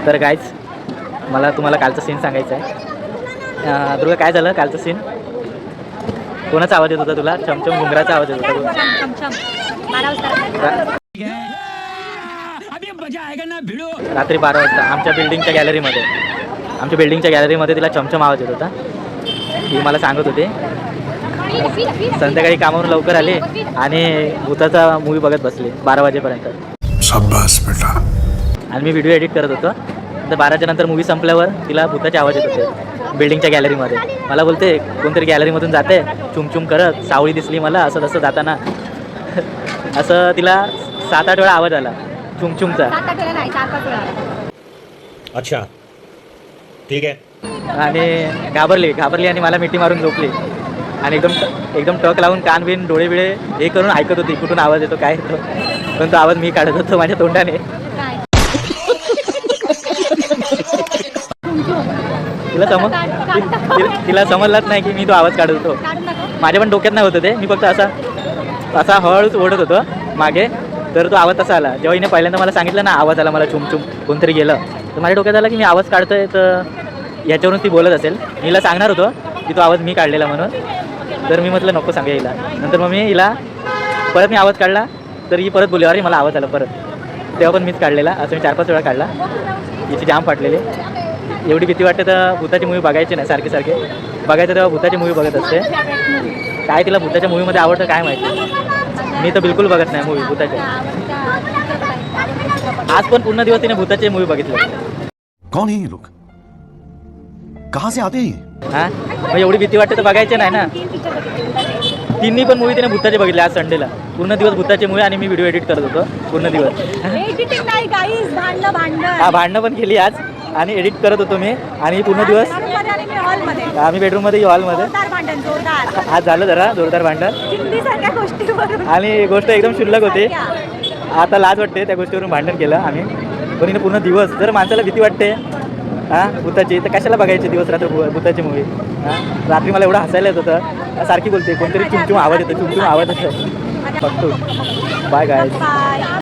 तर गाईज मला तुम्हाला कालचं सीन सांगायचं आहे. दुर्गा काय झालं कालचं सीन? कोणाचा आवाज येत होता तुला? चमचम घुंगराचा आवाज येत होता. रात्री 12 वाजता आमच्या बिल्डिंगच्या गॅलरीमध्ये तिला चमचम आवाज येत होता. ती मला सांगत होते. संध्याकाळी कामावरून लवकर आले आणि भूताचा मूवी बघत बसले 12 वाजेपर्यंत. शाबास बेटा. आणि मी व्हिडिओ एडिट करत होतो. तर 12च्या नंतर मूवी संपल्यावर तिला भूताचे आवाज येत होते बिल्डिंगच्या गॅलरीमध्ये. मला बोलते कोणतरी गॅलरीमधून जाते चुमचुम करत, सावळी दिसली मला असं तसं जाताना. असं तिला 7-8 वेळा आवाज आला चुमचुमचा. अच्छा ठीक आहे. आणि घाबरली आणि मला मिठी मारून झोपली. आणि एकदम टक लावून कान बिन डोळे बिळे हे करून ऐकत होती कुठून आवाज येतो काय येतो. पण तो आवाज मी काढत होतो माझ्या तोंडाने. तिला समजलंच नाही की मी तो आवाज काढत होतो. माझ्या पण डोक्यात नाही होतं ते. मी फक्त असा हळूच ओढत होतो मागे. तर तो आवाज तसा आला. जेव्हा हिने पहिल्यांदा मला सांगितलं ना आवाज आला मला चुमचुम कोणतरी गेलं, तर माझ्या डोक्यात आला की मी आवाज काढतोय तर याच्यावरून ती बोलत असेल. हिला सांगणार होतो की तो आवाज मी काढलेला म्हणून. तर मी म्हटलं नको सांगा हिला. नंतर मग मी आवाज काढला तर ही परत बोलली अरे मला आवाज आला परत. तेव्हा पण मीच काढलेला. असं मी 4-5 वेळा काढला. हिची जाम फाटलेली. एवढी भीती वाटते तर भूताची मूवी बघायची नाही. सारखे बघायचं तेव्हा भूताची मूवी बघत असते. काय तिला भूताच्या मूवीमध्ये आवडतं काय माहिती. मी तर बिलकुल बघत नाही मूवी भूताच्या. आज पण पूर्ण दिवस तिने भूताची मूवी बघितली. कौन है ये लोग? कहाँ से आते हैं? हां मग एवढी भीती वाटते तर बघायची नाही ना. तिन्ही पण मूवी तिने भूताचे बघितले. आज संडेला पूर्ण दिवस भूताची मूवी आणि मी व्हिडिओ एडिट करत होतो पूर्ण दिवस. हा भांडणं पण केली आज आणि एडिट करत होतो मी. आणि पूर्ण दिवस आम्ही बेडरूममध्ये हॉलमध्ये आज झालं जरा जोरदार भांडण. आणि गोष्ट एकदम क्षुल्लक होती. आता लाज वाटते त्या गोष्टीवरून भांडण केलं आम्ही. पण हिने पूर्ण दिवस जर माणसाला भीती वाटते भूताची तर कशाला बघायची दिवस रात्र भूताची मूवी. रात्री मला एवढं हसायला येत होतं. सारखी बोलते कोणतरी चुमचुम आवाज येतो चुमचुम आवाज येतो. बघतो. Bye guys.